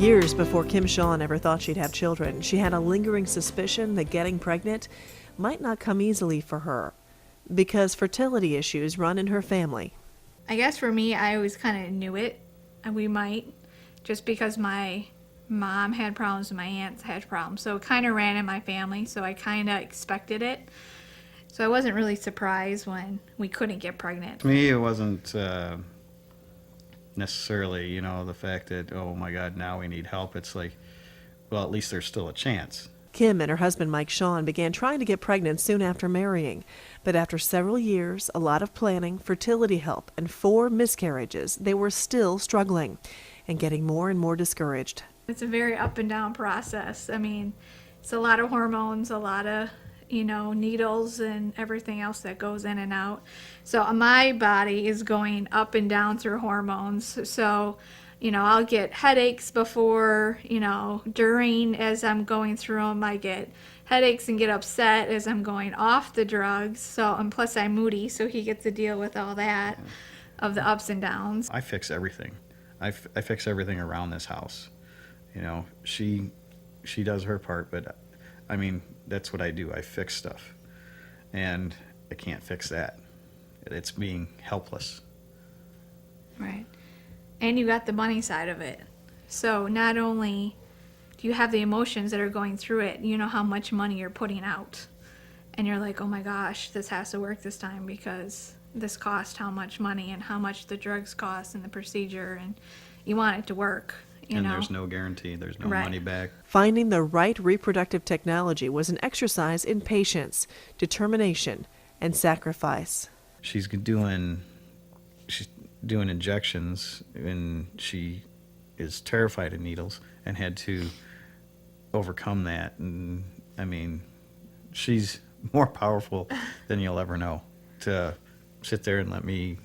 Years before Kim Shawn ever thought she'd have children, she had a lingering suspicion that getting pregnant might not come easily for her because fertility issues run in her family. I guess for me, I always kind of knew it, and we might, just because my mom had problems and my aunts had problems. So it kind of ran in my family, so I kind of expected it. So I wasn't really surprised when we couldn't get pregnant. To me, it wasn't necessarily, the fact that, oh my God, now we need help. It's like, well, at least there's still a chance. Kim and her husband Mike Shawn began trying to get pregnant soon after marrying. But after several years, a lot of planning, fertility help, and 4 miscarriages, they were still struggling and getting more and more discouraged. It's a very up and down process. I mean, it's a lot of hormones, a lot of, needles and everything else that goes in and out. So my body is going up and down through hormones. So, I'll get headaches before, during, as I'm going through them. I get headaches and get upset as I'm going off the drugs. So, and plus I'm moody, so he gets to deal with all that of the ups and downs. I fix everything. I fix everything around this house. She does her part, but I mean, that's what I do. I fix stuff. And I can't fix that. It's being helpless. Right. And you got the money side of it. So not only do you have the emotions that are going through it, you know how much money you're putting out. And you're like, oh my gosh, this has to work this time because this cost how much money and how much the drugs cost and the procedure, and you want it to work. And there's no guarantee. There's no money back. Finding the right reproductive technology was an exercise in patience, determination, and sacrifice. She's doing injections, and she is terrified of needles and had to overcome that. And I mean, she's more powerful than you'll ever know to sit there and let me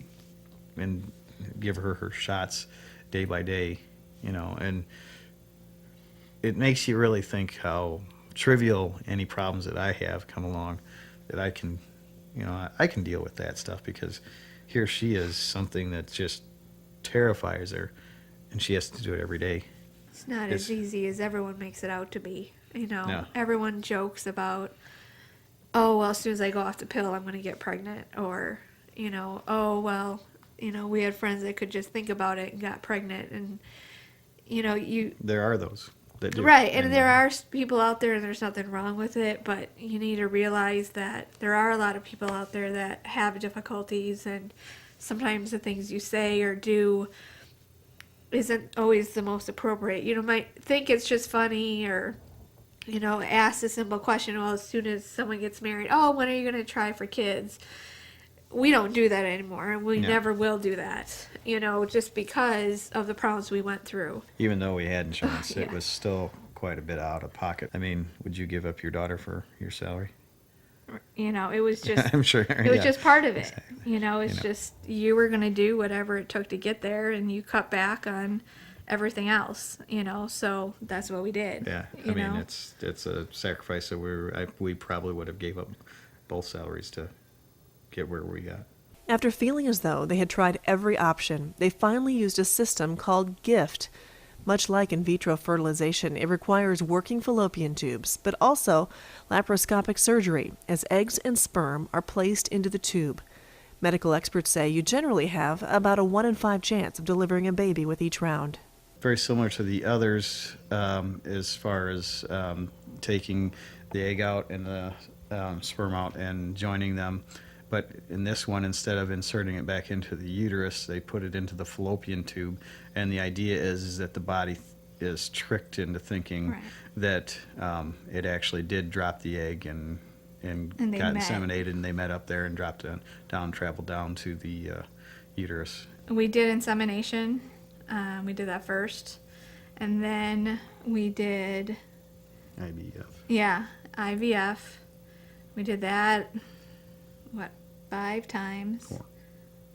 and give her shots day by day. And it makes you really think how trivial any problems that I have come along, that I can, I can deal with that stuff, because here she is, something that just terrifies her, and she has to do it every day. It's not as easy as everyone makes it out to be. No. Everyone jokes about, oh, well, as soon as I go off the pill, I'm going to get pregnant. Or, oh, well, we had friends that could just think about it and got pregnant. And, There are those that do. Right, and there are people out there, and there's nothing wrong with it, but you need to realize that there are a lot of people out there that have difficulties, and sometimes the things you say or do isn't always the most appropriate. You might think it's just funny, or, ask a simple question, well, as soon as someone gets married, oh, when are you going to try for kids? We don't do that anymore, and we never will do that, just because of the problems we went through. Even though we had insurance, it was still quite a bit out of pocket. I mean, would you give up your daughter for your salary? It was just, I'm sure. It was just part of it. Exactly. It's just, you were going to do whatever it took to get there, and you cut back on everything else, so that's what we did. Yeah, I mean, it's a sacrifice that we probably would have gave up both salaries to get where we got. After feeling as though they had tried every option, they finally used a system called GIFT. Much like in vitro fertilization, it requires working fallopian tubes, but also laparoscopic surgery, as eggs and sperm are placed into the tube. Medical experts say you generally have about a 1 in 5 chance of delivering a baby with each round. Very similar to the others, as far as taking the egg out and the sperm out and joining them. But in this one, instead of inserting it back into the uterus, they put it into the fallopian tube. And the idea is that the body is tricked into thinking that it actually did drop the egg and got inseminated, and they met up there and dropped down, traveled down to the uterus. We did insemination. We did that first. And then we did IVF. Yeah, IVF. We did that, 5 times?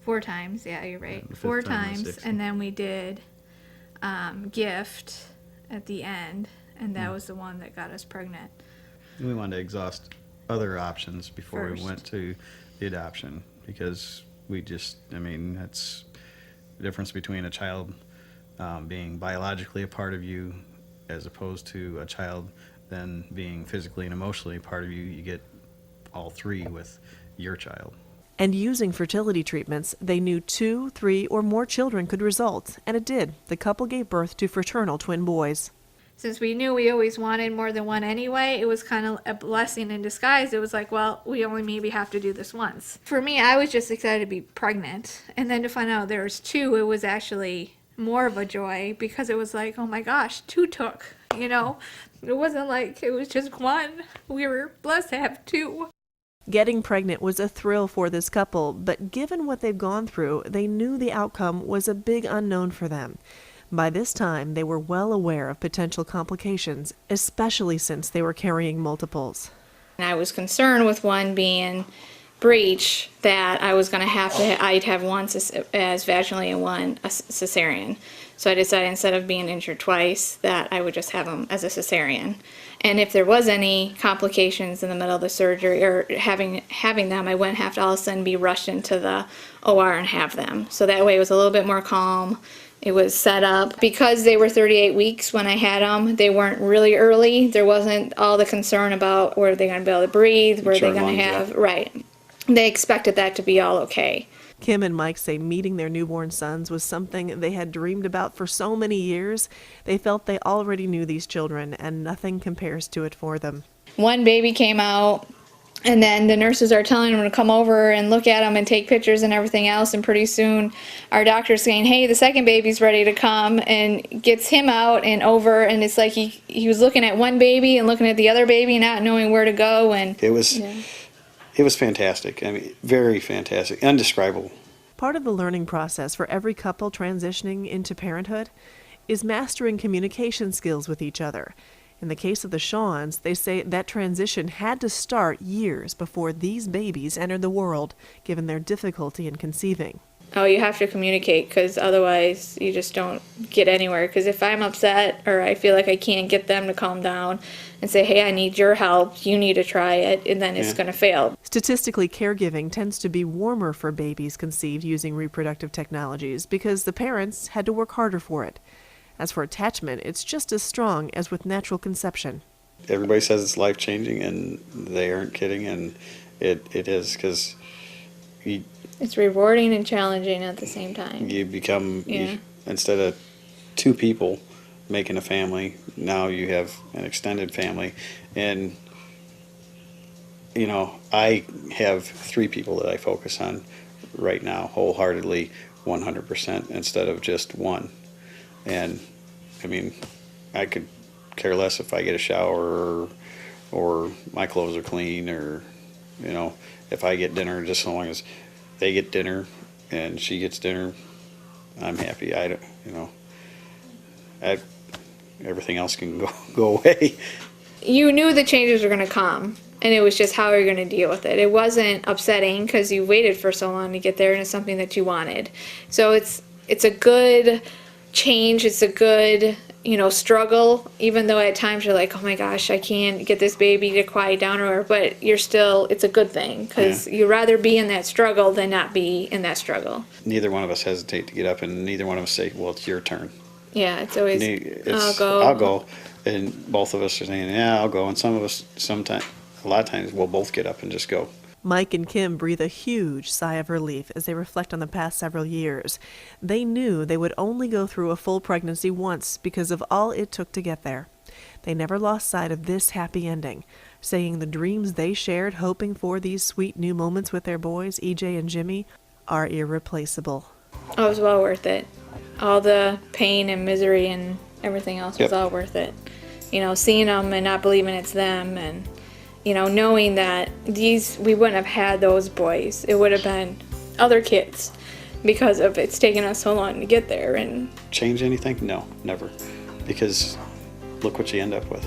4 times, yeah, you're right. Yeah, 4 times, and then we did GIFT at the end, and that was the one that got us pregnant. We wanted to exhaust other options before First. we went to the adoption, because we just, that's the difference between a child being biologically a part of you as opposed to a child then being physically and emotionally a part of you. You get all three with your child. And using fertility treatments, they knew 2, 3, or more children could result, and it did. The couple gave birth to fraternal twin boys. Since we knew we always wanted more than one anyway, it was kind of a blessing in disguise. It was like, well, we only maybe have to do this once. For me, I was just excited to be pregnant. And then to find out there was 2, it was actually more of a joy, because it was like, oh my gosh, 2 took, you know? It wasn't like it was just 1. We were blessed to have 2. Getting pregnant was a thrill for this couple, but given what they've gone through, they knew the outcome was a big unknown for them. By this time, they were well aware of potential complications, especially since they were carrying multiples. And I was concerned with one being breech, that I was going to I'd have one as vaginally and one a cesarean. So I decided, instead of being injured twice, that I would just have them as a cesarean. And if there was any complications in the middle of the surgery or having them, I wouldn't have to all of a sudden be rushed into the OR and have them. So that way it was a little bit more calm. It was set up. Because they were 38 weeks when I had them, they weren't really early. There wasn't all the concern about were they going to be able to breathe, were they going to have, right. They expected that to be all okay. Kim and Mike say meeting their newborn sons was something they had dreamed about for so many years. They felt they already knew these children, and nothing compares to it for them. One baby came out, and then the nurses are telling them to come over and look at them and take pictures and everything else, and pretty soon our doctor's saying, hey, the second baby's ready to come, and gets him out and over, and it's like he was looking at one baby and looking at the other baby, not knowing where to go. And It was fantastic. I mean, very fantastic, indescribable. Part of the learning process for every couple transitioning into parenthood is mastering communication skills with each other. In the case of the Shawns, they say that transition had to start years before these babies entered the world, given their difficulty in conceiving. Oh, you have to communicate, because otherwise you just don't get anywhere. Because if I'm upset or I feel like I can't get them to calm down and say, hey, I need your help, you need to try it, and then it's going to fail. Statistically, caregiving tends to be warmer for babies conceived using reproductive technologies because the parents had to work harder for it. As for attachment, it's just as strong as with natural conception. Everybody says it's life-changing, and they aren't kidding, and it is, because It's rewarding and challenging at the same time. you become, instead of 2 people making a family, now you have an extended family. And, you know, I have 3 people that I focus on right now, wholeheartedly, 100%, instead of just one. And, I mean, I could care less if I get a shower or my clothes are clean, or, you know, if I get dinner, just so long as they get dinner and she gets dinner, I'm happy. I don't, you know, everything else can go away. You knew the changes were going to come, and it was just how you're going to deal with it. It wasn't upsetting because you waited for so long to get there, and it's something that you wanted. So it's a good change. It's a good, struggle, even though at times you're like, oh my gosh, I can't get this baby to quiet down, but it's a good thing, because you'd rather be in that struggle than not be in that struggle. Neither one of us hesitate to get up, and neither one of us say, well, it's your turn. Yeah, it's always, I'll go. And both of us are saying, yeah, I'll go. And some of us, a lot of times, we'll both get up and just go. Mike and Kim breathe a huge sigh of relief as they reflect on the past several years. They knew they would only go through a full pregnancy once because of all it took to get there. They never lost sight of this happy ending, saying the dreams they shared hoping for these sweet new moments with their boys, EJ and Jimmy, are irreplaceable. Oh, it was well worth it. All the pain and misery and everything else was all worth it. Seeing them and not believing it's them, and knowing that we wouldn't have had those boys. It would have been other kids, because of it's taken us so long to get there. And change anything? No, never. Because look what you end up with.